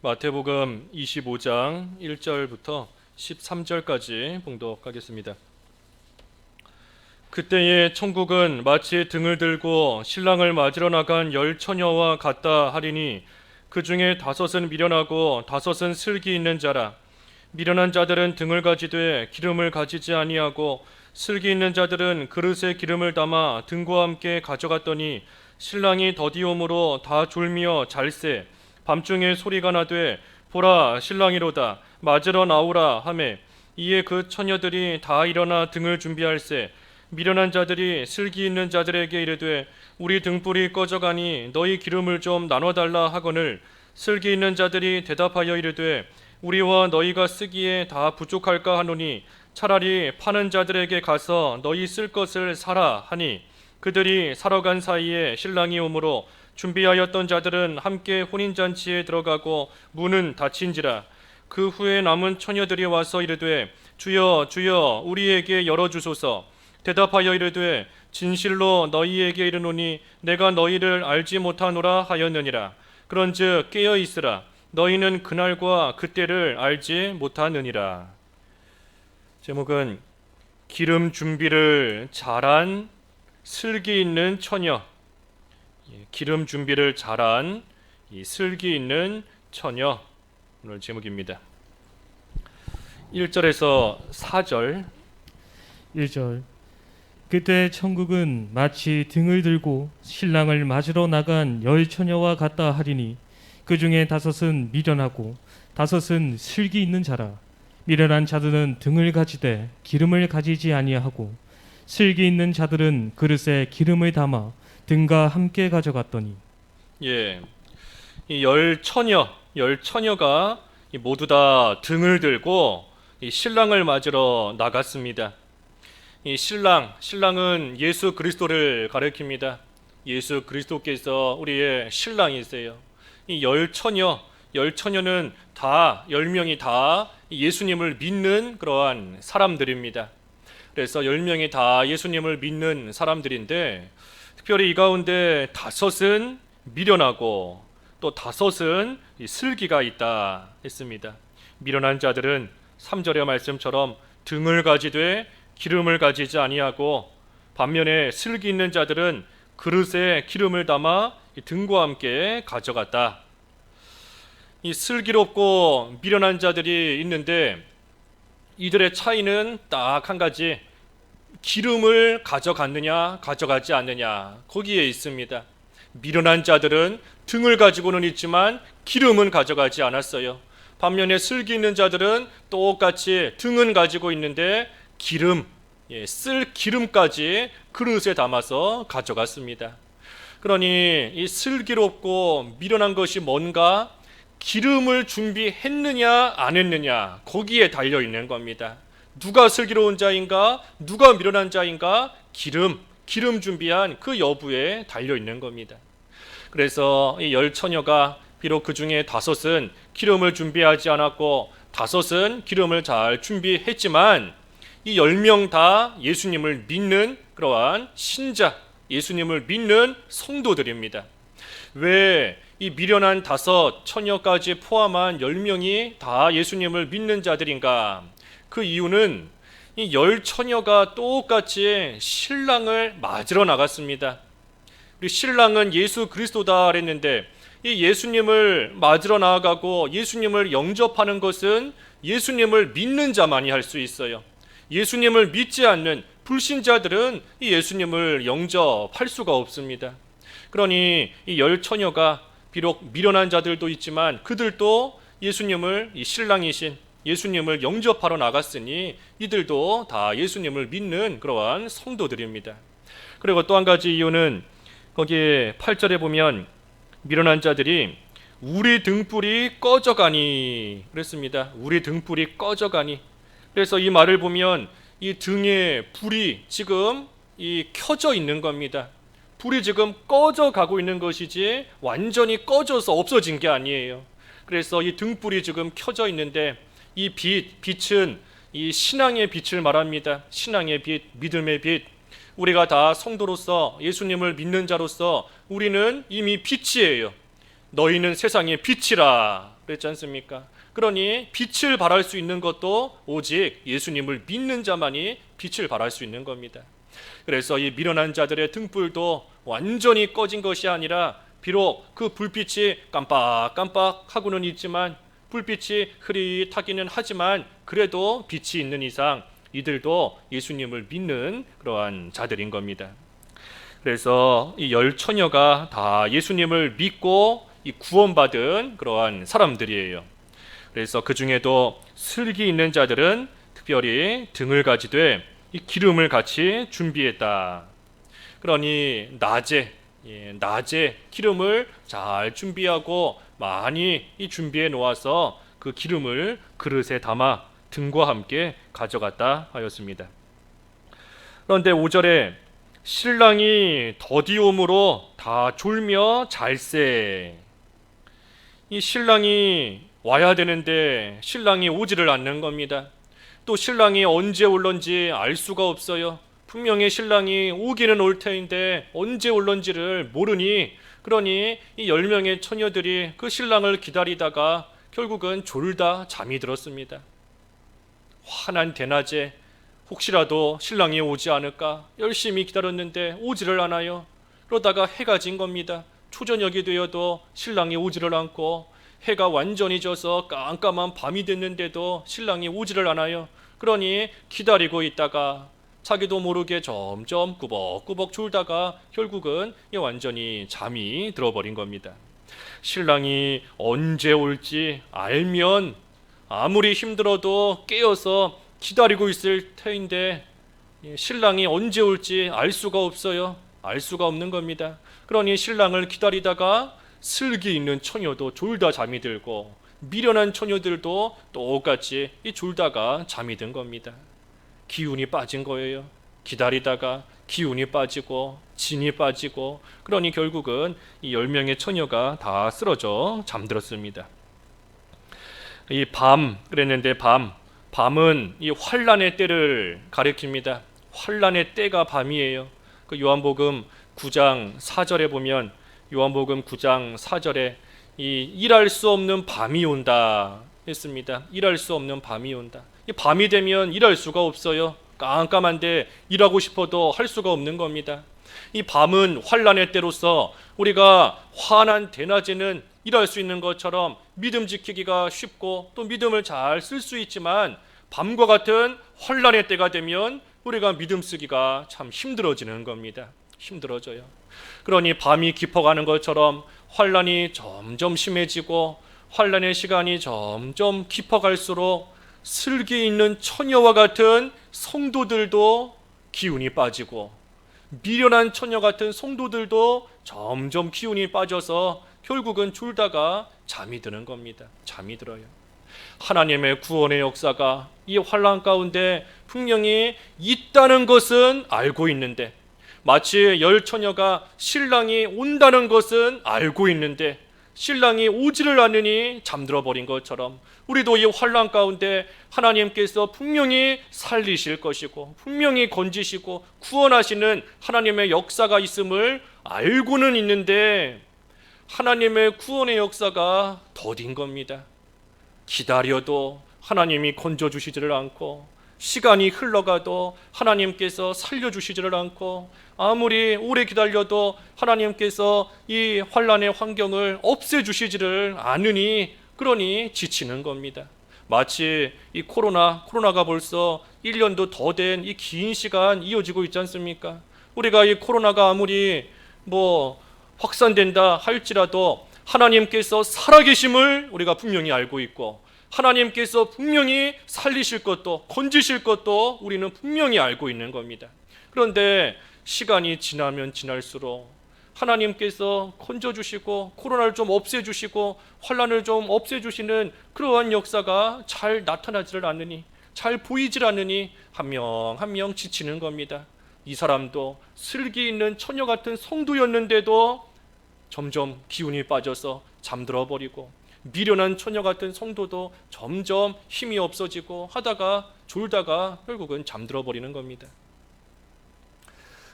마태복음 25장 1절부터 13절까지 봉독하겠습니다. 그때에 천국은 마치 등을 들고 신랑을 맞으러 나간 10처녀와 같다 하리니 그 중에 5은 미련하고 5은 슬기 있는 자라. 미련한 자들은 등을 가지되 기름을 가지지 아니하고 슬기 있는 자들은 그릇에 기름을 담아 등과 함께 가져갔더니 신랑이 더디옴으로 다 졸미어 잘세. 밤중에 소리가 나되 보라 신랑이로다 맞으러 나오라 하매 이에 그 처녀들이 다 일어나 등을 준비할세. 미련한 자들이 슬기 있는 자들에게 이르되 우리 등불이 꺼져가니 너희 기름을 좀 나눠달라 하거늘 슬기 있는 자들이 대답하여 이르되 우리와 너희가 쓰기에 다 부족할까 하노니 차라리 파는 자들에게 가서 너희 쓸 것을 사라 하니 그들이 사러 간 사이에 신랑이 오므로 준비하였던 자들은 함께 혼인잔치에 들어가고 문은 닫힌지라. 그 후에 남은 처녀들이 와서 이르되 주여 주여 우리에게 열어주소서. 대답하여 이르되 진실로 너희에게 이르노니 내가 너희를 알지 못하노라 하였느니라. 그런즉 깨어 있으라. 너희는 그날과 그때를 알지 못하느니라. 제목은 기름 준비를 잘한 슬기 있는 처녀. 기름 준비를 잘한 이 슬기 있는 처녀, 오늘 제목입니다. 1절에서 4절. 1절. 그때 천국은 마치 등을 들고 신랑을 맞으러 나간 10처녀와 같다 하리니 그 중에 5은 미련하고 5은 슬기 있는 자라. 미련한 자들은 등을 가지되 기름을 가지지 아니하고 슬기 있는 자들은 그릇에 기름을 담아 등과 함께 가져갔더니. 이 10처녀가 모두 다 등을 들고 이 신랑을 맞으러 나갔습니다. 이 신랑은 예수 그리스도를 가리킵니다. 예수 그리스도께서 우리의 신랑이세요. 이 10처녀는 다 10명이 다 예수님을 믿는 그러한 사람들입니다. 그래서 10명이 다 예수님을 믿는 사람들인데 특별히 이 가운데 5은 미련하고 또 5은 슬기가 있다 했습니다. 미련한 자들은 3절의 말씀처럼 등을 가지되 기름을 가지지 아니하고 반면에 슬기 있는 자들은 그릇에 기름을 담아 등과 함께 가져갔다. 이 슬기롭고 미련한 자들이 있는데 이들의 차이는 딱 한 가지, 기름을 가져갔느냐 가져가지 않느냐 거기에 있습니다. 미련한 자들은 등을 가지고는 있지만 기름은 가져가지 않았어요. 반면에 슬기 있는 자들은 똑같이 등은 가지고 있는데 쓸 기름까지 그릇에 담아서 가져갔습니다. 그러니 이 슬기롭고 미련한 것이 뭔가, 기름을 준비했느냐 안 했느냐 거기에 달려 있는 겁니다. 누가 슬기로운 자인가, 누가 미련한 자인가, 기름 준비한 그 여부에 달려 있는 겁니다. 그래서 이 10처녀가 비록 그 중에 5은 기름을 준비하지 않았고 5은 기름을 잘 준비했지만 이 10명 다 예수님을 믿는 그러한 신자, 예수님을 믿는 성도들입니다. 왜 이 미련한 5처녀까지 포함한 10명이 다 예수님을 믿는 자들인가? 그 이유는 이 10처녀가 똑같이 신랑을 맞으러 나갔습니다. 우리 신랑은 예수 그리스도다 그랬는데 이 예수님을 맞으러 나아가고 예수님을 영접하는 것은 예수님을 믿는 자만이 할 수 있어요. 예수님을 믿지 않는 불신자들은 이 예수님을 영접할 수가 없습니다. 그러니 이 10처녀가 비록 미련한 자들도 있지만 그들도 예수님을, 이 신랑이신 예수님을 영접하러 나갔으니 이들도 다 예수님을 믿는 그러한 성도들입니다. 그리고 또 한 가지 이유는 거기에 8절에 보면 미련한 자들이 우리 등불이 꺼져가니 그랬습니다. 우리 등불이 꺼져가니. 그래서 이 말을 보면 이 등에 불이 지금 켜져 있는 겁니다. 불이 지금 꺼져가고 있는 것이지 완전히 꺼져서 없어진 게 아니에요. 그래서 이 등불이 지금 켜져 있는데 이 빛은 이 신앙의 빛을 말합니다. 신앙의 빛, 믿음의 빛. 우리가 다 성도로서 예수님을 믿는 자로서 우리는 이미 빛이에요. 너희는 세상의 빛이라 그랬지 않습니까? 그러니 빛을 발할 수 있는 것도 오직 예수님을 믿는 자만이 빛을 발할 수 있는 겁니다. 그래서 이 미련한 자들의 등불도 완전히 꺼진 것이 아니라 비록 그 불빛이 깜빡깜빡하고는 있지만, 불빛이 흐릿하기는 하지만 그래도 빛이 있는 이상 이들도 예수님을 믿는 그러한 자들인 겁니다. 그래서 이 열 처녀가 다 예수님을 믿고 이 구원받은 그러한 사람들이에요. 그래서 그 중에도 슬기 있는 자들은 특별히 등을 가지되 이 기름을 같이 준비했다. 그러니 낮에 기름을 잘 준비하고 많이 준비해 놓아서 그 기름을 그릇에 담아 등과 함께 가져갔다 하였습니다. 그런데 5절에 신랑이 더디옴으로 다 졸며 잘세. 이 신랑이 와야 되는데 신랑이 오지를 않는 겁니다. 또 신랑이 언제 올런지 알 수가 없어요. 분명히 신랑이 오기는 올 터인데 언제 올런지를 모르니, 그러니 이 10명의 처녀들이 그 신랑을 기다리다가 결국은 졸다 잠이 들었습니다. 환한 대낮에 혹시라도 신랑이 오지 않을까 열심히 기다렸는데 오지를 않아요. 그러다가 해가 진 겁니다. 초저녁이 되어도 신랑이 오지를 않고, 해가 완전히 져서 깜깜한 밤이 됐는데도 신랑이 오지를 않아요. 그러니 기다리고 있다가 자기도 모르게 점점 꾸벅꾸벅 졸다가 결국은 완전히 잠이 들어버린 겁니다. 신랑이 언제 올지 알면 아무리 힘들어도 깨어서 기다리고 있을 터인데 신랑이 언제 올지 알 수가 없어요. 알 수가 없는 겁니다. 그러니 신랑을 기다리다가 슬기 있는 처녀도 졸다 잠이 들고, 미련한 처녀들도 똑같이 졸다가 잠이 든 겁니다. 기운이 빠진 거예요. 기다리다가 기운이 빠지고 진이 빠지고, 그러니 결국은 이 10명의 처녀가 다 쓰러져 잠들었습니다. 이 밤 그랬는데 밤은 이 환란의 때를 가리킵니다. 환란의 때가 밤이에요. 그 요한복음 9장 4절에 보면, 요한복음 9장 4절에 이 일할 수 없는 밤이 온다 했습니다. 일할 수 없는 밤이 온다. 이 밤이 되면 일할 수가 없어요. 깜깜한데 일하고 싶어도 할 수가 없는 겁니다. 이 밤은 환란의 때로서 우리가 환한 대낮에는 일할 수 있는 것처럼 믿음 지키기가 쉽고 또 믿음을 잘 쓸 수 있지만, 밤과 같은 환란의 때가 되면 우리가 믿음 쓰기가 참 힘들어지는 겁니다. 힘들어져요. 그러니 밤이 깊어가는 것처럼 환란이 점점 심해지고 환란의 시간이 점점 깊어갈수록 슬기 있는 처녀와 같은 성도들도 기운이 빠지고, 미련한 처녀 같은 성도들도 점점 기운이 빠져서 결국은 졸다가 잠이 드는 겁니다. 잠이 들어요. 하나님의 구원의 역사가 이 환란 가운데 분명히 있다는 것은 알고 있는데, 마치 10처녀가 신랑이 온다는 것은 알고 있는데 신랑이 오지를 않으니 잠들어 버린 것처럼, 우리도 이 환란 가운데 하나님께서 분명히 살리실 것이고 분명히 건지시고 구원하시는 하나님의 역사가 있음을 알고는 있는데, 하나님의 구원의 역사가 더딘 겁니다. 기다려도 하나님이 건져주시지를 않고, 시간이 흘러가도 하나님께서 살려주시지를 않고, 아무리 오래 기다려도 하나님께서 이 환란의 환경을 없애주시지를 않으니, 그러니 지치는 겁니다. 마치 이 코로나가 벌써 1년도 더 된 이 긴 시간 이어지고 있지 않습니까? 우리가 이 코로나가 아무리 확산된다 할지라도 하나님께서 살아계심을 우리가 분명히 알고 있고, 하나님께서 분명히 살리실 것도 건지실 것도 우리는 분명히 알고 있는 겁니다. 그런데 시간이 지나면 지날수록 하나님께서 건져주시고 코로나를 좀 없애주시고 환란을 좀 없애주시는 그러한 역사가 잘 나타나지를 않으니, 잘 보이질 않으니 한 명 한 명 지치는 겁니다. 이 사람도 슬기 있는 처녀 같은 성도였는데도 점점 기운이 빠져서 잠들어 버리고, 미련한 처녀 같은 성도도 점점 힘이 없어지고 하다가 졸다가 결국은 잠들어 버리는 겁니다.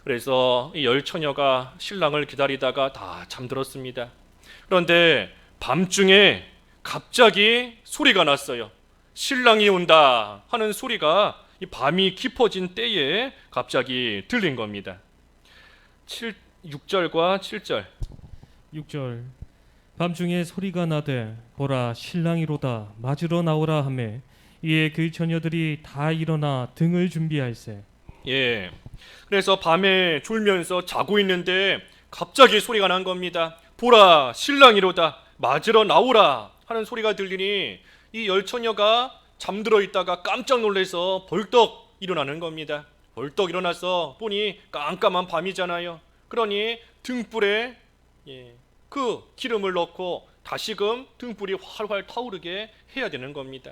그래서 이 10처녀가 신랑을 기다리다가 다 잠들었습니다. 그런데 밤중에 갑자기 소리가 났어요. 신랑이 온다 하는 소리가 이 밤이 깊어진 때에 갑자기 들린 겁니다. 6절과 7절. 6절 밤중에 소리가 나되 보라 신랑이로다 맞으러 나오라 하매 이에 그 처녀들이 다 일어나 등을 준비할세. 예. 그래서 밤에 졸면서 자고 있는데 갑자기 소리가 난 겁니다. 보라 신랑이로다 맞으러 나오라 하는 소리가 들리니 이 열 처녀가 잠들어 있다가 깜짝 놀라서 벌떡 일어나는 겁니다. 벌떡 일어나서 보니 깜깜한 밤이잖아요. 그러니 등불에 그 기름을 넣고 다시금 등불이 활활 타오르게 해야 되는 겁니다.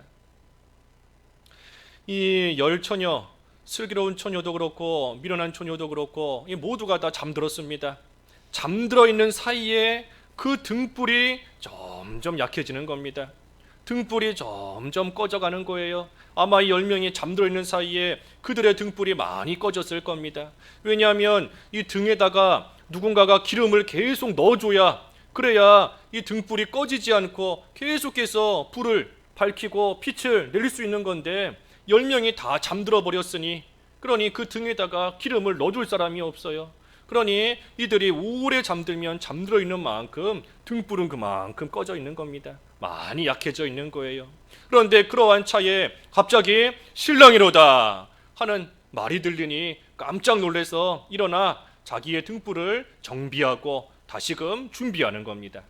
이 열 처녀, 슬기로운 처녀도 그렇고 미련한 처녀도 그렇고 이 모두가 다 잠들었습니다. 잠들어 있는 사이에 그 등불이 점점 약해지는 겁니다. 등불이 점점 꺼져가는 거예요. 아마 이 10명이 잠들어 있는 사이에 그들의 등불이 많이 꺼졌을 겁니다. 왜냐하면 이 등에다가 누군가가 기름을 계속 넣어줘야, 그래야 이 등불이 꺼지지 않고 계속해서 불을 밝히고 빛을 내릴 수 있는 건데 10명이 다 잠들어 버렸으니, 그러니 그 등에다가 기름을 넣어줄 사람이 없어요. 그러니 이들이 오래 잠들면 잠들어 있는 만큼 등불은 그만큼 꺼져 있는 겁니다. 많이 약해져 있는 거예요. 그런데 그러한 차에 갑자기 신랑이로다 하는 말이 들리니 깜짝 놀라서 일어나 자기의 등불을 정비하고 다시금 준비하는 겁니다.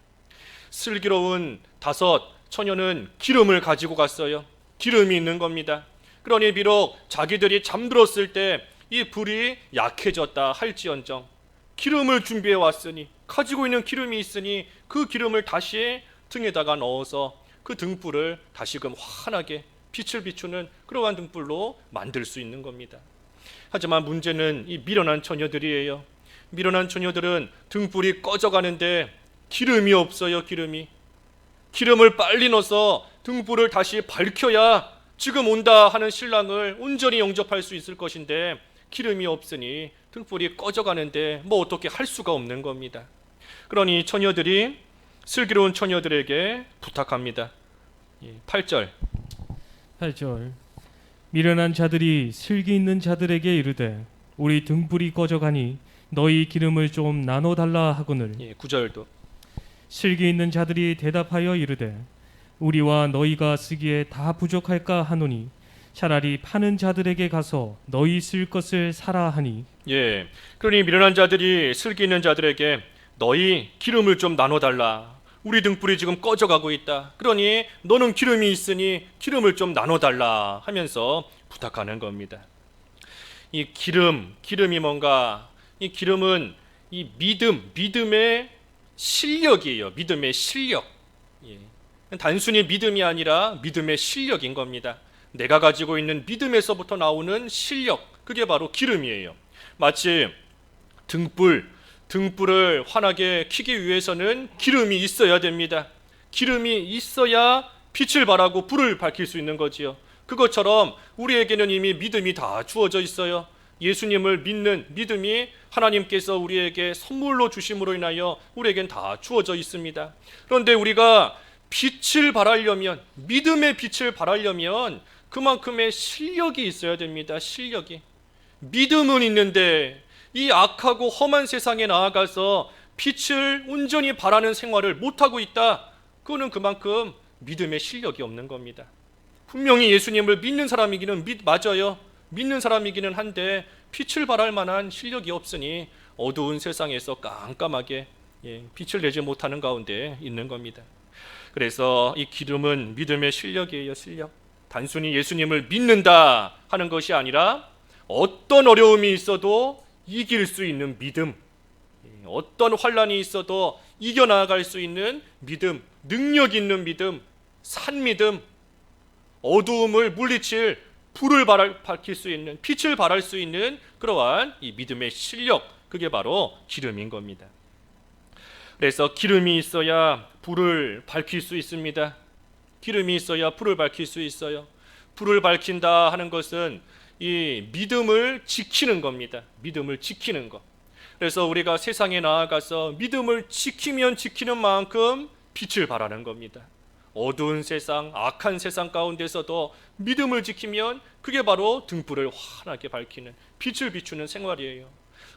슬기로운 5 처녀는 기름을 가지고 갔어요. 기름이 있는 겁니다. 그러니 비록 자기들이 잠들었을 때 이 불이 약해졌다 할지언정 기름을 준비해 왔으니, 가지고 있는 기름이 있으니 그 기름을 다시 등에다가 넣어서 그 등불을 다시금 환하게 빛을 비추는 그러한 등불로 만들 수 있는 겁니다. 하지만 문제는 이 미련한 처녀들이에요. 미련한 처녀들은 등불이 꺼져가는데 기름이 없어요. 기름을 빨리 넣어서 등불을 다시 밝혀야 지금 온다 하는 신랑을 온전히 영접할 수 있을 것인데 기름이 없으니 등불이 꺼져가는데 뭐 어떻게 할 수가 없는 겁니다. 그러니 처녀들이 슬기로운 처녀들에게 부탁합니다. 8절. 미련한 자들이 슬기 있는 자들에게 이르되 우리 등불이 꺼져가니 너희 기름을 좀 나눠달라 하거늘. 9절도. 슬기 있는 자들이 대답하여 이르되 우리와 너희가 쓰기에 다 부족할까 하노니 차라리 파는 자들에게 가서 너희 쓸 것을 사라 하니. 그러니 미련한 자들이 슬기 있는 자들에게 너희 기름을 좀 나눠달라. 우리 등불이 지금 꺼져가고 있다. 그러니 너는 기름이 있으니 기름을 좀 나눠달라 하면서 부탁하는 겁니다. 이 기름이 뭔가? 이 기름은 이 믿음의 실력이에요. 믿음의 실력. 단순히 믿음이 아니라 믿음의 실력인 겁니다. 내가 가지고 있는 믿음에서부터 나오는 실력, 그게 바로 기름이에요. 마치 등불을 환하게 켜기 위해서는 기름이 있어야 됩니다. 기름이 있어야 빛을 발하고 불을 밝힐 수 있는 거지요. 그것처럼 우리에게는 이미 믿음이 다 주어져 있어요. 예수님을 믿는 믿음이 하나님께서 우리에게 선물로 주심으로 인하여 우리에겐 다 주어져 있습니다. 그런데 우리가 빛을 발하려면, 믿음의 빛을 발하려면 그만큼의 실력이 있어야 됩니다. 실력이. 믿음은 있는데 이 악하고 험한 세상에 나아가서 빛을 온전히 발하는 생활을 못하고 있다. 그거는 그만큼 믿음의 실력이 없는 겁니다. 분명히 예수님을 믿는 사람이기는 맞아요. 믿는 사람이기는 한데 빛을 발할 만한 실력이 없으니 어두운 세상에서 깜깜하게 빛을 내지 못하는 가운데 있는 겁니다. 그래서 이 기름은 믿음의 실력이에요. 실력. 단순히 예수님을 믿는다 하는 것이 아니라 어떤 어려움이 있어도 이길 수 있는 믿음, 어떤 환난이 있어도 이겨나갈 수 있는 믿음, 능력 있는 믿음, 산 믿음, 어두움을 물리칠 불을 밝힐 수 있는, 빛을 발할 수 있는 그러한 이 믿음의 실력, 그게 바로 기름인 겁니다. 그래서 기름이 있어야 불을 밝힐 수 있습니다. 기름이 있어야 불을 밝힐 수 있어요. 불을 밝힌다 하는 것은 이 믿음을 지키는 겁니다. 믿음을 지키는 것. 그래서 우리가 세상에 나아가서 믿음을 지키면 지키는 만큼 빛을 발하는 겁니다. 어두운 세상, 악한 세상 가운데서도 믿음을 지키면 그게 바로 등불을 환하게 밝히는, 빛을 비추는 생활이에요.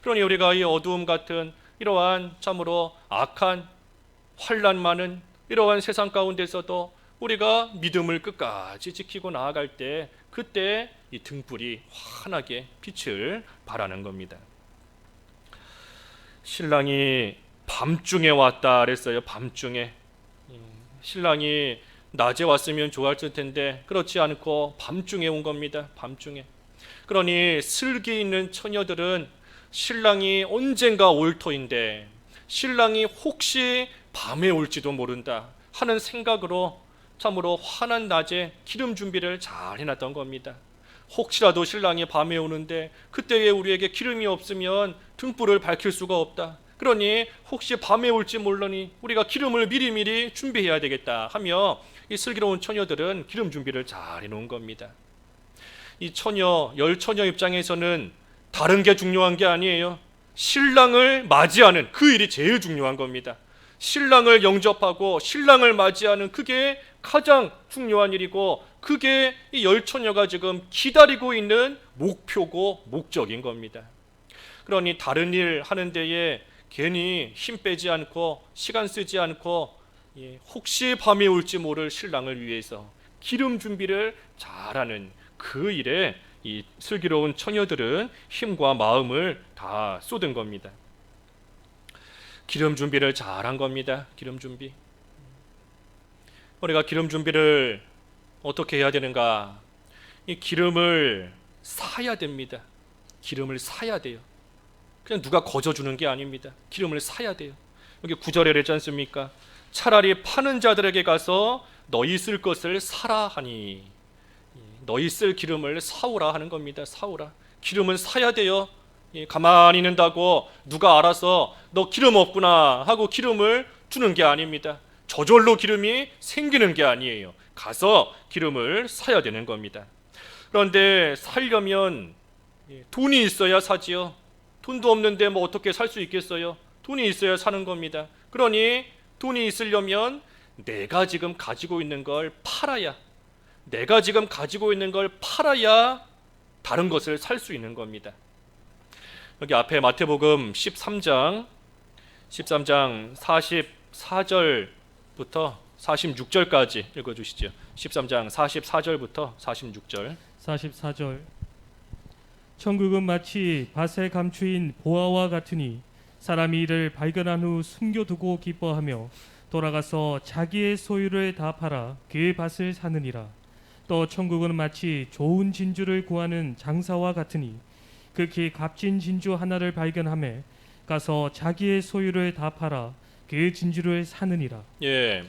그러니 우리가 이 어두움 같은 이러한 참으로 악한 환난 많은 이러한 세상 가운데서도 우리가 믿음을 끝까지 지키고 나아갈 때, 그때 이 등불이 환하게 빛을 발하는 겁니다. 신랑이 밤중에 왔다 그랬어요. 밤중에. 신랑이 낮에 왔으면 좋았을 텐데 그렇지 않고 밤중에 온 겁니다. 밤중에. 그러니 슬기 있는 처녀들은 신랑이 언젠가 올 터인데, 신랑이 혹시 밤에 올지도 모른다 하는 생각으로 참으로 환한 낮에 기름 준비를 잘 해놨던 겁니다. 혹시라도 신랑이 밤에 오는데 그때에 우리에게 기름이 없으면 등불을 밝힐 수가 없다. 그러니 혹시 밤에 올지 모르니 우리가 기름을 미리미리 준비해야 되겠다 하며 이 슬기로운 처녀들은 기름 준비를 잘 해놓은 겁니다. 이 처녀, 열 처녀 입장에서는 다른 게 중요한 게 아니에요. 신랑을 맞이하는 그 일이 제일 중요한 겁니다. 신랑을 영접하고 신랑을 맞이하는 그게 가장 중요한 일이고, 그게 이 열 처녀가 지금 기다리고 있는 목표고 목적인 겁니다. 그러니 다른 일 하는 데에 괜히 힘 빼지 않고 시간 쓰지 않고 혹시 밤에 올지 모를 신랑을 위해서 기름 준비를 잘하는 그 일에 이 슬기로운 처녀들은 힘과 마음을 다 쏟은 겁니다. 기름 준비를 잘한 겁니다. 기름 준비. 우리가 기름 준비를 어떻게 해야 되는가? 이 기름을 사야 됩니다. 기름을 사야 돼요. 그냥 누가 거저주는 게 아닙니다. 기름을 사야 돼요. 여기 9절에 그랬지 않습니까? 차라리 파는 자들에게 가서 너희 쓸 것을 사라 하니, 너희 쓸 기름을 사오라 하는 겁니다. 사오라. 기름은 사야 돼요. 가만히 있는다고 누가 알아서 너 기름 없구나 하고 기름을 주는 게 아닙니다. 저절로 기름이 생기는 게 아니에요. 가서 기름을 사야 되는 겁니다. 그런데 살려면 돈이 있어야 사지요. 돈도 없는데 뭐 어떻게 살 수 있겠어요? 돈이 있어야 사는 겁니다. 그러니 돈이 있으려면 내가 지금 가지고 있는 걸 팔아야, 내가 지금 가지고 있는 걸 팔아야 다른 것을 살 수 있는 겁니다. 여기 앞에 마태복음 13장 44절부터 46절까지 읽어주시죠. 13장 44절부터 46절. 44절. 천국은 마치 밭에 감추인 보화와 같으니 사람이 이를 발견한 후 숨겨두고 기뻐하며 돌아가서 자기의 소유를 다 팔아 그 밭을 사느니라. 또 천국은 마치 좋은 진주를 구하는 장사와 같으니 극히 값진 진주 하나를 발견하며 가서 자기의 소유를 다 팔아 그 진주를 사느니라. 예,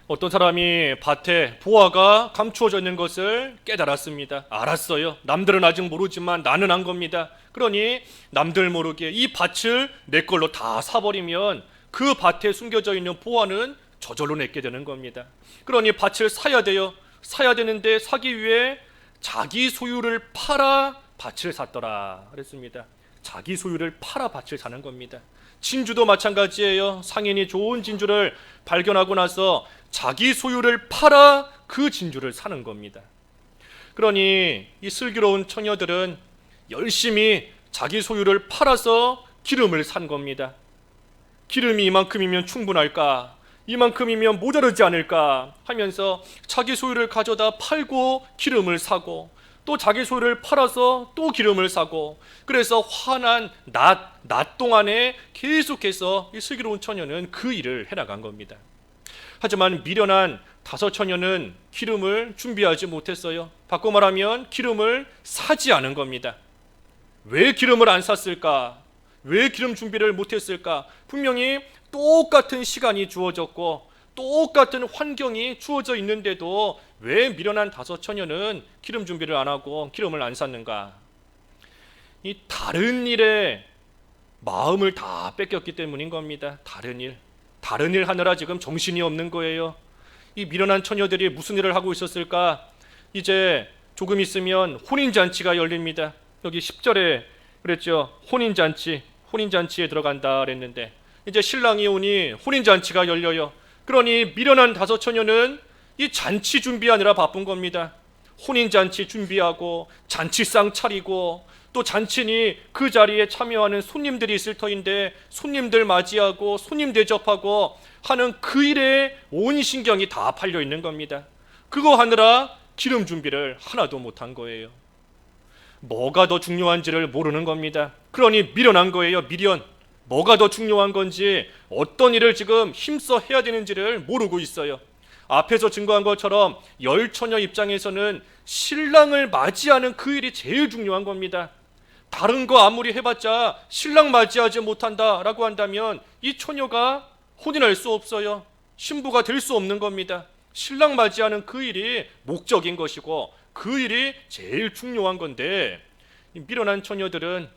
어떤 사람이 밭에 보화가 감추어져 있는 것을 깨달았습니다. 알았어요. 남들은 아직 모르지만 나는 안 겁니다. 그러니 남들 모르게 이 밭을 내 걸로 다 사버리면 그 밭에 숨겨져 있는 보화는 저절로 내게 되는 겁니다. 그러니 밭을 사야 돼요. 사야 되는데 사기 위해 자기 소유를 팔아 밭을 샀더라 그랬습니다. 자기 소유를 팔아 밭을 사는 겁니다. 진주도 마찬가지예요. 상인이 좋은 진주를 발견하고 나서 자기 소유를 팔아 그 진주를 사는 겁니다. 그러니 이 슬기로운 처녀들은 열심히 자기 소유를 팔아서 기름을 산 겁니다. 기름이 이만큼이면 충분할까? 이만큼이면 모자르지 않을까? 하면서 자기 소유를 가져다 팔고 기름을 사고, 또 자기 소유를 팔아서 또 기름을 사고, 그래서 환한 낮 동안에 계속해서 이 슬기로운 처녀는 그 일을 해나간 겁니다. 하지만 미련한 다섯 처녀는 기름을 준비하지 못했어요. 바꿔 말하면 기름을 사지 않은 겁니다. 왜 기름을 안 샀을까? 왜 기름 준비를 못했을까? 분명히 똑같은 시간이 주어졌고 똑같은 환경이 주어져 있는데도 왜 미련한 다섯 처녀는 기름 준비를 안 하고 기름을 안 샀는가? 이 다른 일에 마음을 다 뺏겼기 때문인 겁니다. 다른 일 하느라 지금 정신이 없는 거예요. 이 미련한 처녀들이 무슨 일을 하고 있었을까? 이제 조금 있으면 혼인잔치가 열립니다. 여기 10절에 그랬죠. 혼인잔치에 들어간다 그랬는데 이제 신랑이 오니 혼인잔치가 열려요. 그러니 미련한 다섯 처녀는 이 잔치 준비하느라 바쁜 겁니다. 혼인잔치 준비하고 잔치상 차리고 또 잔치니 그 자리에 참여하는 손님들이 있을 터인데 손님들 맞이하고 손님 대접하고 하는 그 일에 온 신경이 다 팔려 있는 겁니다. 그거 하느라 기름 준비를 하나도 못한 거예요. 뭐가 더 중요한지를 모르는 겁니다. 그러니 미련한 거예요. 미련. 뭐가 더 중요한 건지 어떤 일을 지금 힘써 해야 되는지를 모르고 있어요. 앞에서 증거한 것처럼 열처녀 입장에서는 신랑을 맞이하는 그 일이 제일 중요한 겁니다. 다른 거 아무리 해봤자 신랑 맞이하지 못한다라고 한다면 이 처녀가 혼인할 수 없어요. 신부가 될 수 없는 겁니다. 신랑 맞이하는 그 일이 목적인 것이고 그 일이 제일 중요한 건데 이 미련한 처녀들은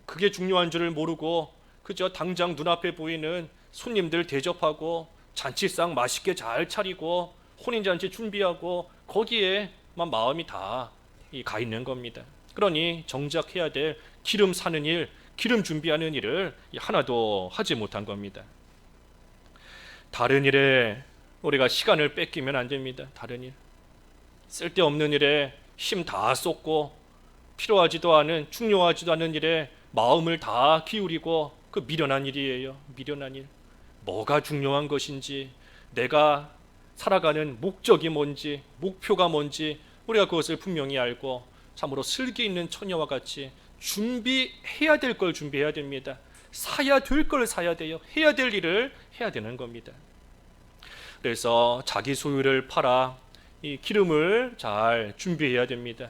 그게 중요한 줄을 모르고 그저 당장 눈앞에 보이는 손님들 대접하고 잔치상 맛있게 잘 차리고 혼인잔치 준비하고 거기에만 마음이 다 가 있는 겁니다. 그러니 정작 해야 될 기름 사는 일, 기름 준비하는 일을 하나도 하지 못한 겁니다. 다른 일에 우리가 시간을 뺏기면 안 됩니다. 다른 일, 쓸데없는 일에 힘 다 쏟고 필요하지도 않은, 중요하지도 않은 일에 마음을 다 기울이고 그 미련한 일이에요. 미련한 일. 뭐가 중요한 것인지, 내가 살아가는 목적이 뭔지, 목표가 뭔지 우리가 그것을 분명히 알고 참으로 슬기 있는 처녀와 같이 준비해야 될 걸 준비해야 됩니다. 사야 될 걸 사야 돼요. 해야 될 일을 해야 되는 겁니다. 그래서 자기 소유를 팔아 이 기름을 잘 준비해야 됩니다.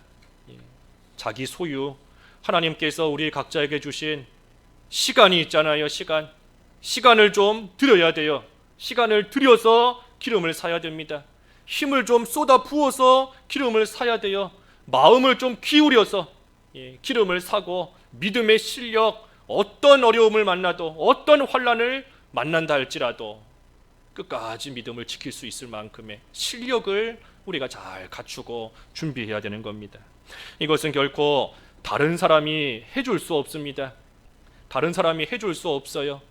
자기 소유, 하나님께서 우리 각자에게 주신 시간이 있잖아요. 시간을 좀 들여야 돼요. 시간을 들여서 기름을 사야 됩니다. 힘을 좀 쏟아 부어서 기름을 사야 돼요. 마음을 좀 기울여서 기름을 사고 믿음의 실력, 어떤 어려움을 만나도 어떤 환난을 만난다 할지라도 끝까지 믿음을 지킬 수 있을 만큼의 실력을 우리가 잘 갖추고 준비해야 되는 겁니다. 이것은 결코 다른 사람이 해줄 수 없습니다. 다른 사람이 해줄 수 없어요.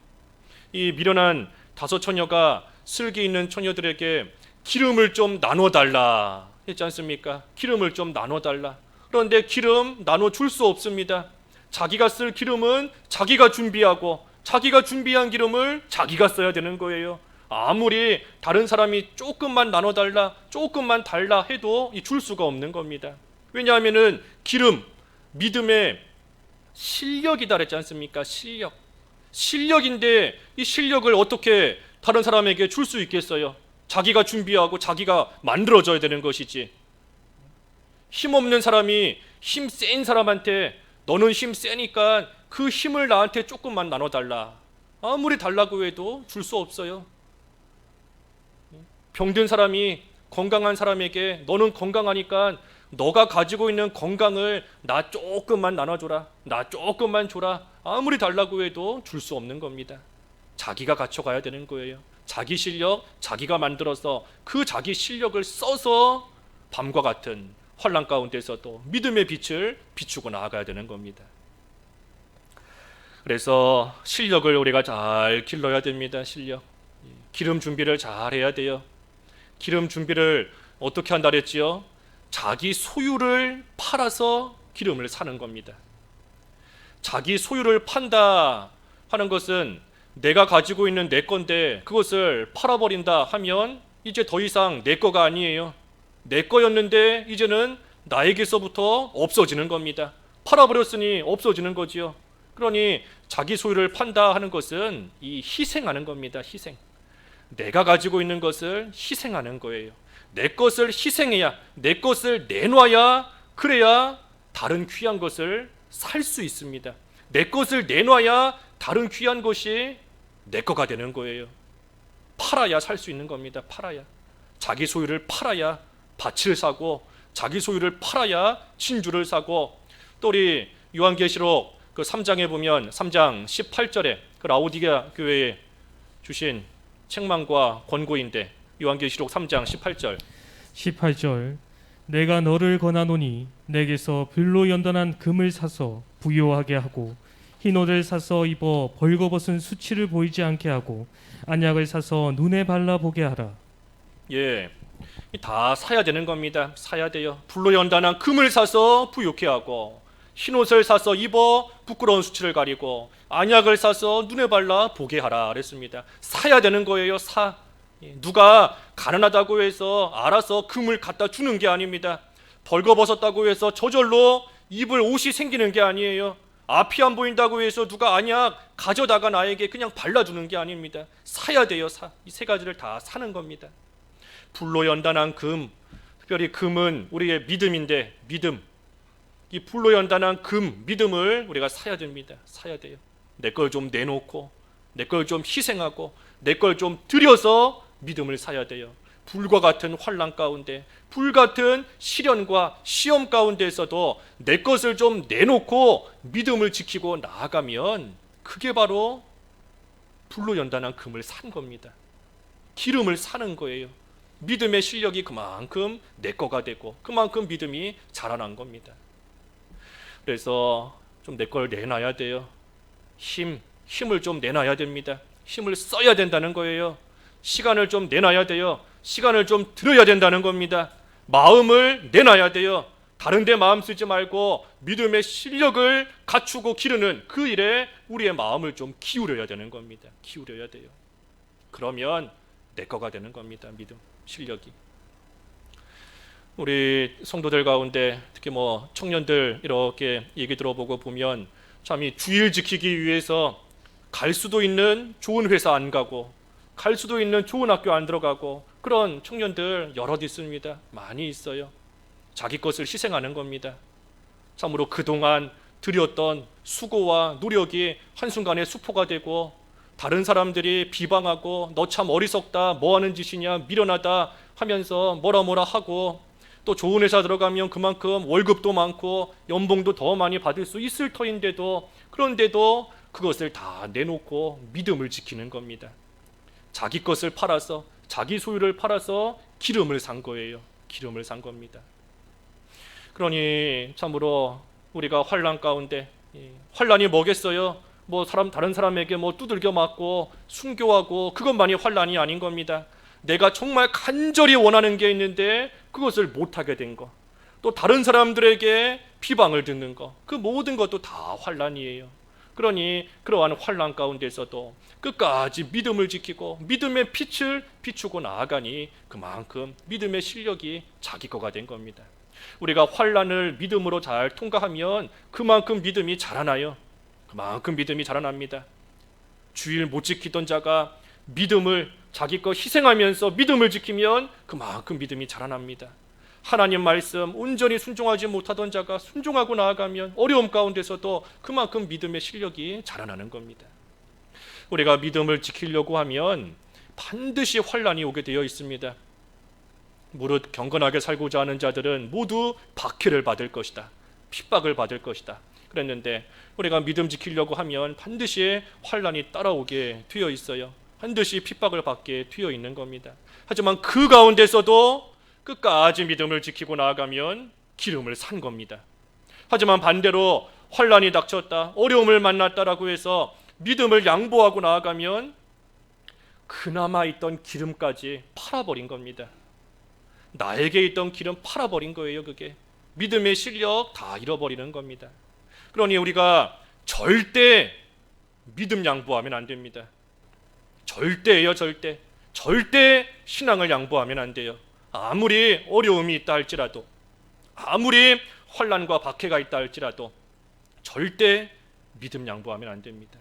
이 미련한 다섯 처녀가 슬기 있는 처녀들에게 기름을 좀 나눠달라 했지 않습니까? 기름을 좀 나눠달라. 그런데 기름 나눠줄 수 없습니다. 자기가 쓸 기름은 자기가 준비하고 자기가 준비한 기름을 자기가 써야 되는 거예요. 아무리 다른 사람이 조금만 나눠달라, 조금만 달라 해도 줄 수가 없는 겁니다. 왜냐하면은 기름, 믿음의 실력이다 그랬지 않습니까? 실력인데 이 실력을 어떻게 다른 사람에게 줄 수 있겠어요? 자기가 준비하고 자기가 만들어줘야 되는 것이지. 힘없는 사람이 힘 센 사람한테 너는 힘 세니까 그 힘을 나한테 조금만 나눠달라. 아무리 달라고 해도 줄 수 없어요. 병든 사람이 건강한 사람에게 너는 건강하니까 너가 가지고 있는 건강을 나 조금만 나눠줘라. 나 조금만 줘라. 아무리 달라고 해도 줄 수 없는 겁니다. 자기가 갖춰가야 되는 거예요. 자기 실력, 자기가 만들어서 그 자기 실력을 써서 밤과 같은 환난 가운데서도 믿음의 빛을 비추고 나아가야 되는 겁니다. 그래서 실력을 우리가 잘 길러야 됩니다. 실력. 기름 준비를 잘 해야 돼요. 기름 준비를 어떻게 한다 그랬지요? 자기 소유를 팔아서 기름을 사는 겁니다. 자기 소유를 판다 하는 것은 내가 가지고 있는 내 건데 그것을 팔아버린다 하면 이제 더 이상 내 거가 아니에요. 내 거였는데 이제는 나에게서부터 없어지는 겁니다. 팔아버렸으니 없어지는 거지요. 그러니 자기 소유를 판다 하는 것은 이 희생하는 겁니다. 희생. 내가 가지고 있는 것을 희생하는 거예요. 내 것을 희생해야, 내 것을 내놔야, 그래야 다른 귀한 것을 살 수 있습니다. 내 것을 내놔야 다른 귀한 것이 내 거가 되는 거예요. 팔아야 살 수 있는 겁니다. 팔아야. 자기 소유를 팔아야 밭을 사고, 자기 소유를 팔아야 진주를 사고, 또 우리 요한계시록 그 3장에 보면 3장 18절에 그 라오디게아 교회에 주신 책망과 권고인데 요한계시록 3장 18절 내가 너를 권하노니 내게서 불로 연단한 금을 사서 부요하게 하고 흰옷을 사서 입어 벌거벗은 수치를 보이지 않게 하고 안약을 사서 눈에 발라보게 하라. 예, 다 사야 되는 겁니다. 사야 돼요. 불로 연단한 금을 사서 부욕해 하고, 흰옷을 사서 입어 부끄러운 수치를 가리고, 안약을 사서 눈에 발라 보게 하라 그랬습니다. 사야 되는 거예요. 누가 가난하다고 해서 알아서 금을 갖다 주는 게 아닙니다. 벌거벗었다고 해서 저절로 입을 옷이 생기는 게 아니에요. 앞이 안 보인다고 해서 누가 안약 가져다가 나에게 그냥 발라주는 게 아닙니다. 사야 돼요. 이 세 가지를 다 사는 겁니다. 불로 연단한 금, 특별히 금은 우리의 믿음인데, 이 불로 연단한 금, 믿음을 우리가 사야 됩니다. 사야 돼요. 내 걸 좀 내놓고, 내 걸 좀 희생하고, 내 걸 좀 들여서 믿음을 사야 돼요. 불과 같은 환난 가운데, 불 같은 시련과 시험 가운데에서도 내 것을 좀 내놓고 믿음을 지키고 나아가면, 그게 바로 불로 연단한 금을 산 겁니다. 기름을 사는 거예요. 믿음의 실력이 그만큼 내 거가 되고, 그만큼 믿음이 자라난 겁니다. 그래서 좀 내 걸 내놔야 돼요. 힘을 좀 내놔야 됩니다. 힘을 써야 된다는 거예요. 시간을 좀 내놔야 돼요. 시간을 좀 들여야 된다는 겁니다. 마음을 내놔야 돼요. 다른 데 마음 쓰지 말고 믿음의 실력을 갖추고 기르는 그 일에 우리의 마음을 좀 기울여야 되는 겁니다. 기울여야 돼요. 그러면 내 거가 되는 겁니다. 믿음, 실력이. 우리 성도들 가운데 특히 청년들 이렇게 얘기 들어보고 보면 참 이 주일 지키기 위해서 갈 수도 있는 좋은 회사 안 가고, 갈 수도 있는 좋은 학교 안 들어가고, 그런 청년들 여럿 있습니다. 많이 있어요. 자기 것을 희생하는 겁니다. 참으로 그동안 들였던 수고와 노력이 한순간에 수포가 되고, 다른 사람들이 비방하고 너 참 어리석다, 뭐 하는 짓이냐, 미련하다 하면서 뭐라 하고, 또 좋은 회사 들어가면 그만큼 월급도 많고 연봉도 더 많이 받을 수 있을 터인데도, 그런데도 그것을 다 내놓고 믿음을 지키는 겁니다. 자기 것을 팔아서, 자기 소유를 팔아서 기름을 산 거예요. 기름을 산 겁니다. 그러니 참으로 우리가 환난 가운데, 환난이 뭐겠어요? 다른 사람에게 두들겨 맞고 순교하고, 그것만이 환난이 아닌 겁니다. 내가 정말 간절히 원하는 게 있는데 그것을 못하게 된 거, 또 다른 사람들에게 비방을 듣는 거, 그 모든 것도 다 환난이에요. 그러니 그러한 환난 가운데서도 끝까지 믿음을 지키고 믿음의 빛을 비추고 나아가니 그만큼 믿음의 실력이 자기 거가 된 겁니다. 우리가 환난을 믿음으로 잘 통과하면 그만큼 믿음이 자라나요. 그만큼 믿음이 자라납니다. 주일 못 지키던 자가 믿음을, 자기 거 희생하면서 믿음을 지키면 그만큼 믿음이 자라납니다. 하나님 말씀 온전히 순종하지 못하던 자가 순종하고 나아가면 어려움 가운데서도 그만큼 믿음의 실력이 자라나는 겁니다. 우리가 믿음을 지키려고 하면 반드시 환난이 오게 되어 있습니다. 무릇 경건하게 살고자 하는 자들은 모두 박해를 받을 것이다, 핍박을 받을 것이다 그랬는데, 우리가 믿음 지키려고 하면 반드시 환난이 따라오게 되어 있어요. 반드시 핍박을 받게 되어 있는 겁니다. 하지만 그 가운데서도 끝까지 믿음을 지키고 나아가면 기름을 산 겁니다. 하지만 반대로 환난이 닥쳤다, 어려움을 만났다라고 해서 믿음을 양보하고 나아가면 그나마 있던 기름까지 팔아버린 겁니다. 나에게 있던 기름 팔아버린 거예요. 그게 믿음의 실력 다 잃어버리는 겁니다. 그러니 우리가 절대 믿음 양보하면 안 됩니다. 절대예요. 절대 신앙을 양보하면 안 돼요. 아무리 어려움이 있다 할지라도, 아무리 환난과 박해가 있다 할지라도 절대 믿음 양보하면 안 됩니다.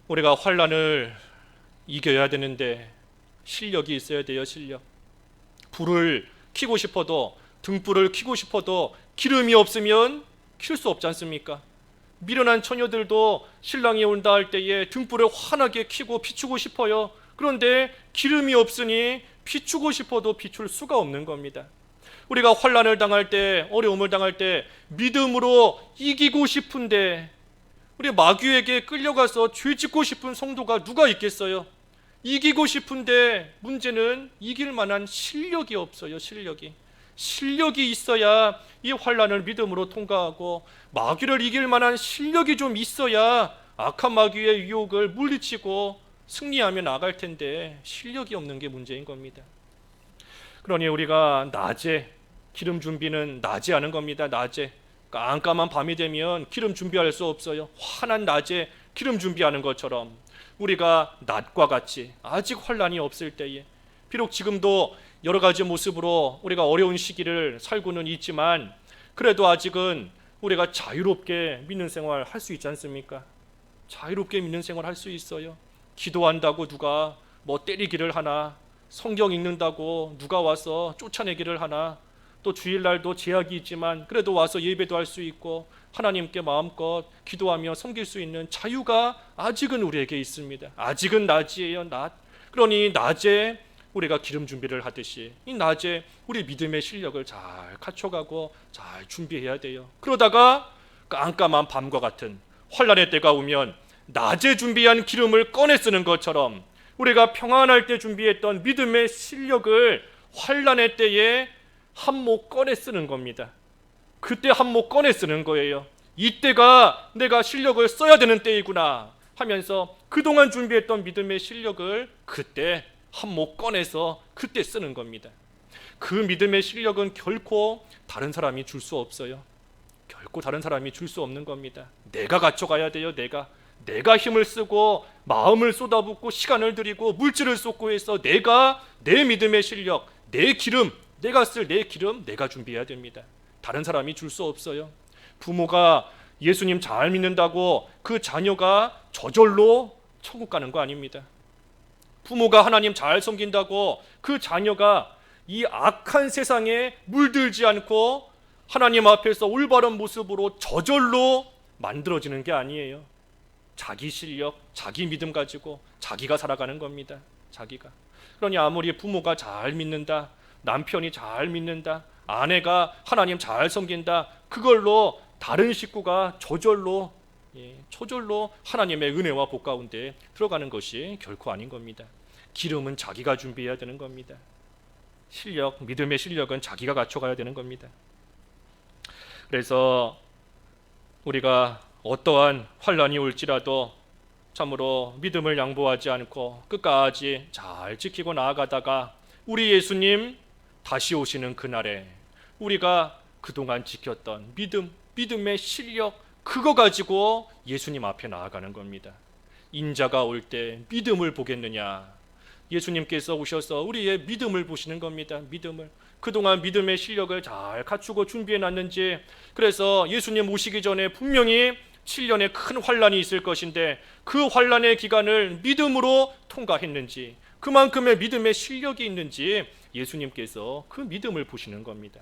우리가 환난을 이겨야 되는데 실력이 있어야 돼요. 실력. 불을 켜고 싶어도, 등불을 켜고 싶어도 기름이 없으면 켤 수 없지 않습니까? 미련한 처녀들도 신랑이 온다 할 때에 등불을 환하게 켜고 비추고 싶어요. 그런데 기름이 없으니 비추고 싶어도 비출 수가 없는 겁니다. 우리가 환난을 당할 때, 어려움을 당할 때 믿음으로 이기고 싶은데, 우리 마귀에게 끌려가서 죄 짓고 싶은 성도가 누가 있겠어요? 이기고 싶은데 문제는 이길 만한 실력이 없어요. 실력이 있어야 이 환난을 믿음으로 통과하고, 마귀를 이길 만한 실력이 좀 있어야 악한 마귀의 유혹을 물리치고 승리하며 나아갈 텐데 실력이 없는 게 문제인 겁니다. 그러니 우리가 낮에 기름 준비는 낮에 하는 겁니다. 낮에 깜깜한 밤이 되면 기름 준비할 수 없어요. 환한 낮에 기름 준비하는 것처럼 우리가 낮과 같이 아직 환란이 없을 때에, 비록 지금도 여러 가지 모습으로 우리가 어려운 시기를 살고는 있지만 그래도 아직은 우리가 자유롭게 믿는 생활 할 수 있지 않습니까? 자유롭게 믿는 생활 할 수 있어요. 기도한다고 누가 뭐 때리기를 하나, 성경 읽는다고 누가 와서 쫓아내기를 하나, 또 주일날도 제약이 있지만 그래도 와서 예배도 할 수 있고 하나님께 마음껏 기도하며 섬길 수 있는 자유가 아직은 우리에게 있습니다. 아직은 낮이에요, 낮. 그러니 낮에 우리가 기름 준비를 하듯이 이 낮에 우리 믿음의 실력을 잘 갖춰가고 잘 준비해야 돼요. 그러다가 깜깜한 밤과 같은 환란의 때가 오면 낮에 준비한 기름을 꺼내 쓰는 것처럼 우리가 평안할 때 준비했던 믿음의 실력을 환란의 때에 한몫 꺼내 쓰는 겁니다. 그때 한몫 꺼내 쓰는 거예요. 이때가 내가 실력을 써야 되는 때이구나 하면서 그동안 준비했던 믿음의 실력을 그때 한몫 꺼내서 그때 쓰는 겁니다. 그 믿음의 실력은 결코 다른 사람이 줄 수 없어요. 결코 다른 사람이 줄 수 없는 겁니다. 내가 갖춰가야 돼요. 내가 힘을 쓰고 마음을 쏟아붓고 시간을 들이고 물질을 쏟고 해서 내가 내 믿음의 실력, 내 기름, 내가 쓸 내 기름 내가 준비해야 됩니다. 다른 사람이 줄 수 없어요. 부모가 예수님 잘 믿는다고 그 자녀가 저절로 천국 가는 거 아닙니다. 부모가 하나님 잘 섬긴다고 그 자녀가 이 악한 세상에 물들지 않고 하나님 앞에서 올바른 모습으로 저절로 만들어지는 게 아니에요. 자기 실력, 자기 믿음 가지고 자기가 살아가는 겁니다. 자기가. 그러니 아무리 부모가 잘 믿는다, 남편이 잘 믿는다, 아내가 하나님 잘 섬긴다, 그걸로 다른 식구가 저절로 하나님의 은혜와 복 가운데 들어가는 것이 결코 아닌 겁니다. 기름은 자기가 준비해야 되는 겁니다. 실력, 믿음의 실력은 자기가 갖춰가야 되는 겁니다. 그래서 우리가 어떠한 환란이 올지라도 참으로 믿음을 양보하지 않고 끝까지 잘 지키고 나아가다가 우리 예수님 다시 오시는 그날에 우리가 그동안 지켰던 믿음의 실력, 그거 가지고 예수님 앞에 나아가는 겁니다. 인자가 올 때 믿음을 보겠느냐? 예수님께서 오셔서 우리의 믿음을 보시는 겁니다. 믿음을. 그동안 믿음의 실력을 잘 갖추고 준비해 놨는지, 그래서 예수님 오시기 전에 분명히 7년의 큰 환란이 있을 것인데 그 환란의 기간을 믿음으로 통과했는지, 그만큼의 믿음의 실력이 있는지 예수님께서 그 믿음을 보시는 겁니다.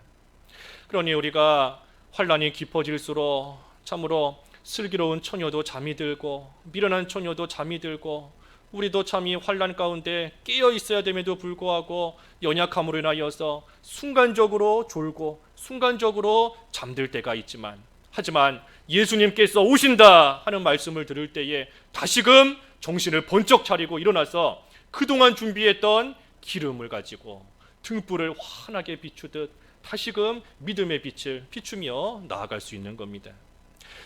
그러니 우리가 환란이 깊어질수록 참으로 슬기로운 처녀도 잠이 들고 미련한 처녀도 잠이 들고 우리도 참 이 환란 가운데 깨어 있어야 됨에도 불구하고 연약함으로 인하여서 순간적으로 졸고 순간적으로 잠들 때가 있지만, 하지만 예수님께서 오신다 하는 말씀을 들을 때에 다시금 정신을 번쩍 차리고 일어나서 그동안 준비했던 기름을 가지고 등불을 환하게 비추듯 다시금 믿음의 빛을 비추며 나아갈 수 있는 겁니다.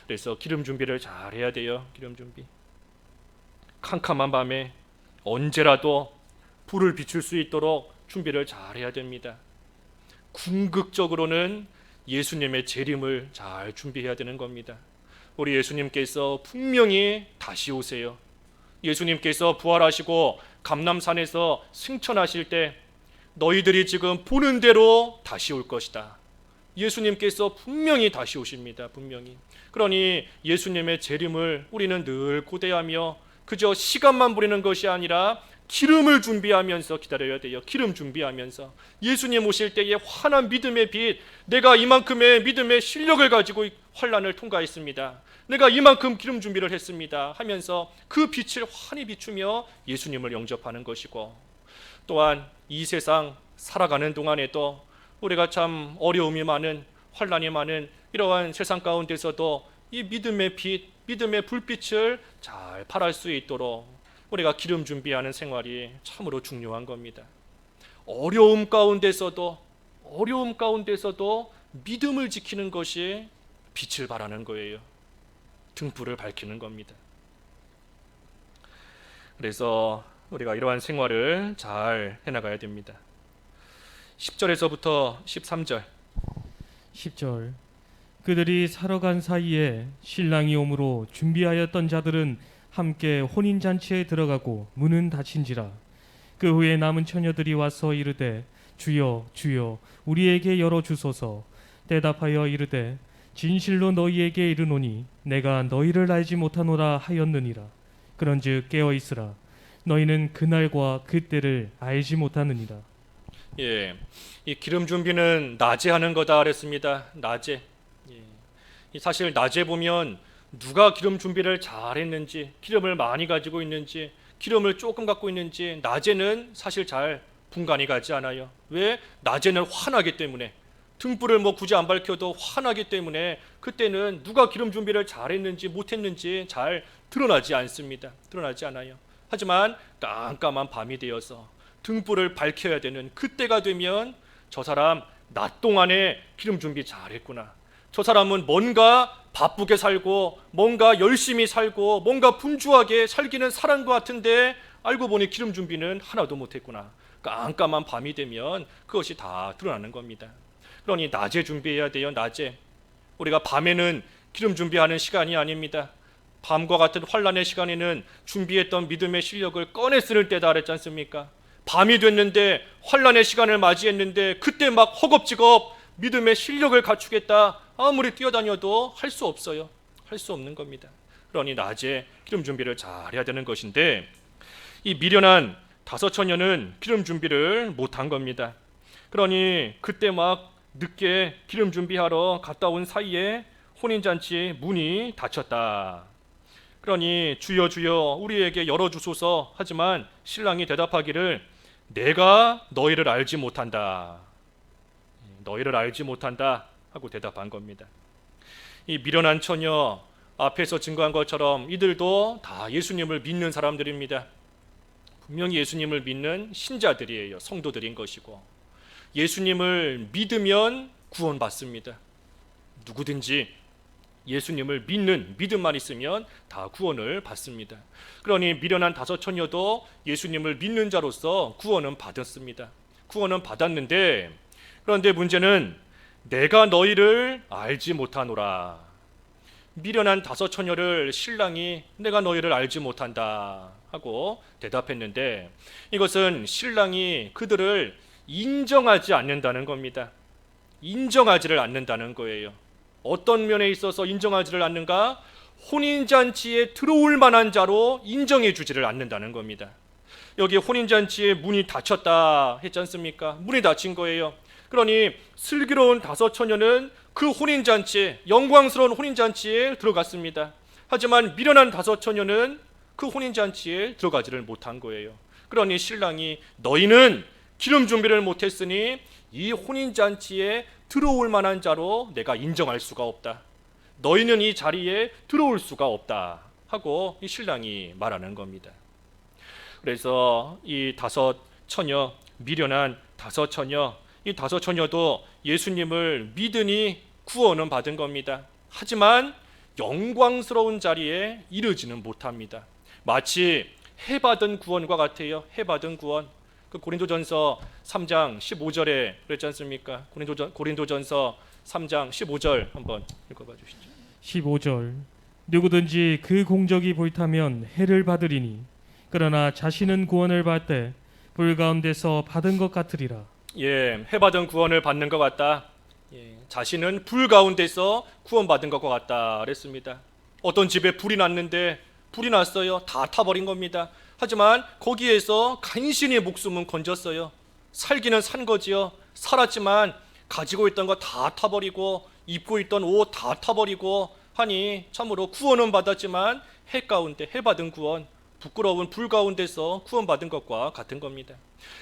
그래서 기름 준비를 잘 해야 돼요. 기름 준비. 캄캄한 밤에 언제라도 불을 비출 수 있도록 준비를 잘 해야 됩니다. 궁극적으로는 예수님의 재림을 잘 준비해야 되는 겁니다. 우리 예수님께서 분명히 다시 오세요. 예수님께서 부활하시고 감람산에서 승천하실 때 너희들이 지금 보는 대로 다시 올 것이다. 예수님께서 분명히 다시 오십니다. 분명히. 그러니 예수님의 재림을 우리는 늘 고대하며 그저 시간만 보내는 것이 아니라 기름을 준비하면서 기다려야 돼요. 기름 준비하면서 예수님 오실 때에 환한 믿음의 빛, 내가 이만큼의 믿음의 실력을 가지고 환란을 통과했습니다, 내가 이만큼 기름 준비를 했습니다 하면서 그 빛을 환히 비추며 예수님을 영접하는 것이고, 또한 이 세상 살아가는 동안에도 우리가 참 어려움이 많은, 환란이 많은 이러한 세상 가운데서도 이 믿음의 빛, 믿음의 불빛을 잘 발할 수 있도록 우리가 기름 준비하는 생활이 참으로 중요한 겁니다. 어려움 가운데서도 믿음을 지키는 것이 빛을 발하는 거예요. 등불을 밝히는 겁니다. 그래서 우리가 이러한 생활을 잘 해나가야 됩니다. 10절에서부터 13절. 10절 그들이 사러 간 사이에 신랑이 오므로 준비하였던 자들은 함께 혼인잔치에 들어가고 문은 닫힌지라. 그 후에 남은 처녀들이 와서 이르되 주여 주여 우리에게 열어주소서. 대답하여 이르되 진실로 너희에게 이르노니 내가 너희를 알지 못하노라 하였느니라. 그런즉 깨어 있으라. 너희는 그날과 그때를 알지 못하느니라. 예, 이 기름 준비는 낮에 하는 거다 그랬습니다. 낮에. 예, 이 사실 낮에 보면 누가 기름 준비를 잘했는지, 기름을 많이 가지고 있는지, 기름을 조금 갖고 있는지 낮에는 사실 잘 분간이 가지 않아요. 왜? 낮에는 환하기 때문에. 등불을 뭐 굳이 안 밝혀도 환하기 때문에 그때는 누가 기름 준비를 잘했는지 못했는지 잘 드러나지 않습니다. 드러나지 않아요. 하지만 깜깜한 밤이 되어서 등불을 밝혀야 되는 그때가 되면 저 사람 낮 동안에 기름 준비 잘했구나. 저 사람은 뭔가 바쁘게 살고 뭔가 열심히 살고 뭔가 분주하게 살기는 사람 것 같은데 알고 보니 기름 준비는 하나도 못했구나. 깜깜한 밤이 되면 그것이 다 드러나는 겁니다. 그러니 낮에 준비해야 돼요. 낮에. 우리가 밤에는 기름 준비하는 시간이 아닙니다. 밤과 같은 환란의 시간에는 준비했던 믿음의 실력을 꺼내 쓰는 때다 그랬지 않습니까? 밤이 됐는데 환란의 시간을 맞이했는데 그때 막 허겁지겁 믿음의 실력을 갖추겠다 아무리 뛰어다녀도 할 수 없어요. 할 수 없는 겁니다. 그러니 낮에 기름 준비를 잘 해야 되는 것인데 이 미련한 다섯 처녀는 기름 준비를 못한 겁니다. 그러니 그때 막 늦게 기름 준비하러 갔다 온 사이에 혼인잔치 문이 닫혔다. 그러니 주여 주여 우리에게 열어주소서. 하지만 신랑이 대답하기를 내가 너희를 알지 못한다. 너희를 알지 못한다 하고 대답한 겁니다. 이 미련한 처녀 앞에서 증거한 것처럼 이들도 다 예수님을 믿는 사람들입니다. 분명히 예수님을 믿는 신자들이에요. 성도들인 것이고 예수님을 믿으면 구원받습니다. 누구든지 예수님을 믿는 믿음만 있으면 다 구원을 받습니다. 그러니 미련한 다섯 처녀도 예수님을 믿는 자로서 구원은 받았습니다. 구원은 받았는데 그런데 문제는 내가 너희를 알지 못하노라. 미련한 다섯 처녀를 신랑이 내가 너희를 알지 못한다 하고 대답했는데 이것은 신랑이 그들을 인정하지 않는다는 겁니다. 인정하지를 않는다는 거예요. 어떤 면에 있어서 인정하지를 않는가? 혼인잔치에 들어올 만한 자로 인정해 주지를 않는다는 겁니다. 여기 혼인잔치에 문이 닫혔다 했지 않습니까? 문이 닫힌 거예요. 그러니 슬기로운 다섯 처녀는 그 혼인잔치에, 영광스러운 혼인잔치에 들어갔습니다. 하지만 미련한 다섯 처녀는 그 혼인잔치에 들어가지를 못한 거예요. 그러니 신랑이 너희는 기름 준비를 못했으니 이 혼인잔치에 들어올 만한 자로 내가 인정할 수가 없다. 너희는 이 자리에 들어올 수가 없다 하고 이 신랑이 말하는 겁니다. 그래서 이 다섯 처녀, 미련한 다섯 처녀, 이 다섯 처녀도 예수님을 믿으니 구원은 받은 겁니다. 하지만 영광스러운 자리에 이르지는 못합니다. 마치 해받은 구원과 같아요. 해받은 구원. 그 고린도전서 3장 15절에 그랬지 않습니까? 고린도전서 3장 15절 한번 읽어봐 주시죠. 15절 누구든지 그 공적이 보이타면 해를 받으리니 그러나 자신은 구원을 받되 불 가운데서 받은 것 같으리라. 예, 해받은 구원을 받는 것 같다. 예, 자신은 불 가운데서 구원받은 것과 같다 그랬습니다. 어떤 집에 불이 났는데 불이 났어요. 다 타버린 겁니다. 하지만 거기에서 간신히 목숨은 건졌어요. 살기는 산 거지요. 살았지만 가지고 있던 거 다 타버리고 입고 있던 옷 다 타버리고 하니 참으로 구원은 받았지만 해 가운데 해받은 구원, 부끄러운 불 가운데서 구원받은 것과 같은 겁니다.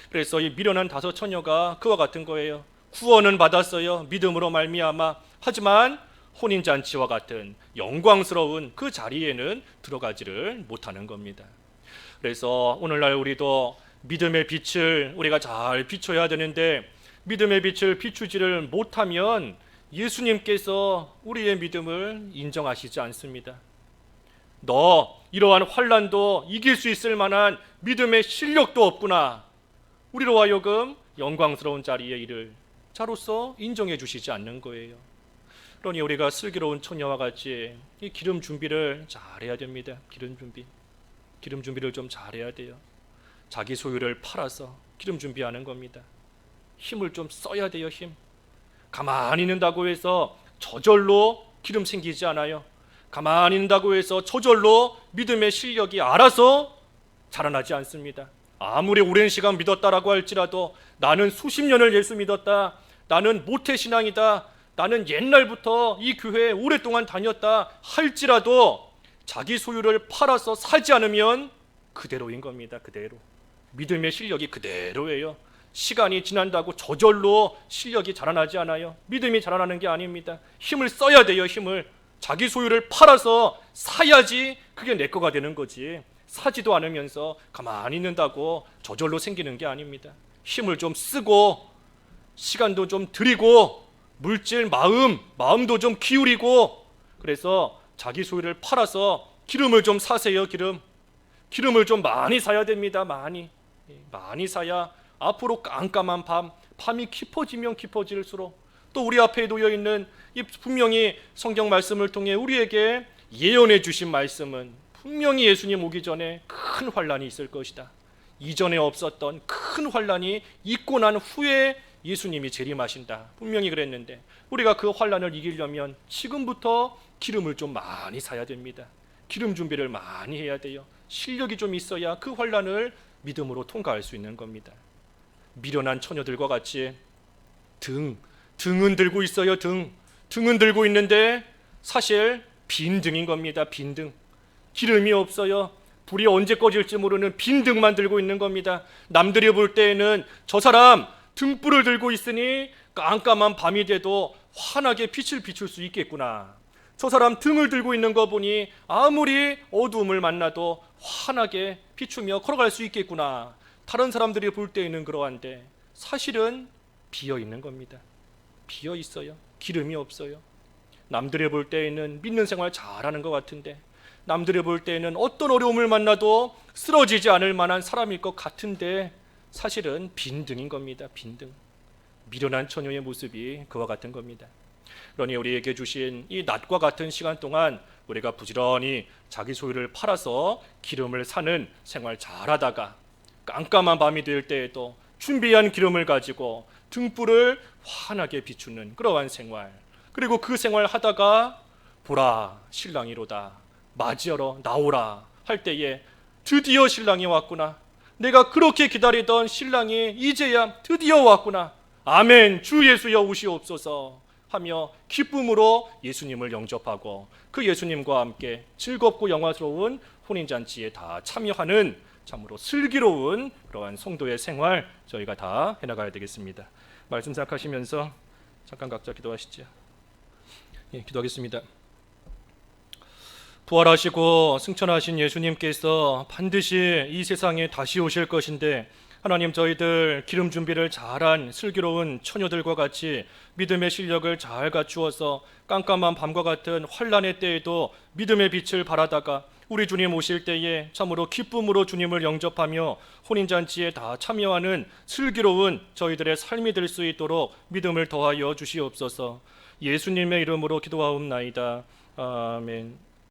그래서 이 미련한 다섯 처녀가 그와 같은 거예요. 구원은 받았어요. 믿음으로 말미암아. 하지만 혼인잔치와 같은 영광스러운 그 자리에는 들어가지를 못하는 겁니다. 그래서 오늘날 우리도 믿음의 빛을 우리가 잘 비춰야 되는데 믿음의 빛을 비추지를 못하면 예수님께서 우리의 믿음을 인정하시지 않습니다. 너 이러한 환난도 이길 수 있을 만한 믿음의 실력도 없구나. 우리로 하여금 영광스러운 자리에 이를 자로서 인정해 주시지 않는 거예요. 그러니 우리가 슬기로운 처녀와 같이 이 기름 준비를 잘해야 됩니다. 기름 준비를 좀 잘해야 돼요. 자기 소유를 팔아서 기름 준비하는 겁니다. 힘을 좀 써야 돼요. 힘. 가만히 있는다고 해서 저절로 기름 생기지 않아요. 가만히 있는다고 해서 저절로 믿음의 실력이 알아서 자라나지 않습니다. 아무리 오랜 시간 믿었다라고 할지라도 나는 수십 년을 예수 믿었다, 나는 모태신앙이다, 나는 옛날부터 이 교회에 오랫동안 다녔다 할지라도 자기 소유를 팔아서 살지 않으면 그대로인 겁니다. 그대로. 믿음의 실력이 그대로예요. 시간이 지난다고 저절로 실력이 자라나지 않아요. 믿음이 자라나는 게 아닙니다. 힘을 써야 돼요. 힘을. 자기 소유를 팔아서 사야지 그게 내 거가 되는 거지. 사지도 않으면서 가만히 있는다고 저절로 생기는 게 아닙니다. 힘을 좀 쓰고 시간도 좀 들이고 물질, 마음도 좀 기울이고, 그래서 자기 소유를 팔아서 기름을 좀 사세요. 기름을 좀 많이 사야 됩니다. 많이 사야 앞으로 깜깜한 밤이 깊어지면 깊어질수록 또 우리 앞에 놓여 있는 이 분명히 성경 말씀을 통해 우리에게 예언해 주신 말씀은 분명히 예수님 오기 전에 큰 환란이 있을 것이다. 이전에 없었던 큰 환란이 있고 난 후에 예수님이 재림하신다. 분명히 그랬는데 우리가 그 환란을 이기려면 지금부터 기름을 좀 많이 사야 됩니다. 기름 준비를 많이 해야 돼요. 실력이 좀 있어야 그 환란을 믿음으로 통과할 수 있는 겁니다. 미련한 처녀들과 같이 등은 들고 있어요. 등은 들고 있는데 사실 빈 등인 겁니다. 빈 등. 기름이 없어요. 불이 언제 꺼질지 모르는 빈 등만 들고 있는 겁니다. 남들이 볼 때에는 저 사람 등불을 들고 있으니 깜깜한 밤이 돼도 환하게 빛을 비출 수 있겠구나. 저 사람 등을 들고 있는 거 보니 아무리 어두움을 만나도 환하게 비추며 걸어갈 수 있겠구나. 다른 사람들이 볼 때에는 그러한데 사실은 비어 있는 겁니다. 비어 있어요. 기름이 없어요. 남들이 볼 때에는 믿는 생활 잘하는 것 같은데, 남들이 볼 때에는 어떤 어려움을 만나도 쓰러지지 않을 만한 사람일 것 같은데 사실은 빈등인 겁니다. 빈등. 미련한 처녀의 모습이 그와 같은 겁니다. 그러니 우리에게 주신 이 낮과 같은 시간 동안 우리가 부지런히 자기 소유를 팔아서 기름을 사는 생활 잘하다가 깜깜한 밤이 될 때에도 준비한 기름을 가지고 등불을 환하게 비추는 그러한 생활, 그리고 그 생활 하다가 보라 신랑이로다, 맞이하러 나오라 할 때에 드디어 신랑이 왔구나, 내가 그렇게 기다리던 신랑이 이제야 드디어 왔구나, 아멘, 주 예수여 오시옵소서 하며 기쁨으로 예수님을 영접하고 그 예수님과 함께 즐겁고 영화스러운 혼인잔치에 다 참여하는 참으로 슬기로운 그러한 성도의 생활 저희가 다 해나가야 되겠습니다. 말씀 생각하시면서 잠깐 각자 기도하시죠. 기도하겠습니다. 부활하시고 승천하신 예수님께서 반드시 이 세상에 다시 오실 것인데, 하나님, 저희들 기름 준비를 잘한 슬기로운 처녀들과 같이 믿음의 실력을 잘 갖추어서 깜깜한 밤과 같은 환난의 때에도 믿음의 빛을 발하다가 우리 주님 오실 때에 참으로 기쁨으로 주님을 영접하며 혼인잔치에 다 참여하는 슬기로운 저희들의 삶이 될 수 있도록 믿음을 더하여 주시옵소서. 예수님의 이름으로 기도하옵나이다. 아멘.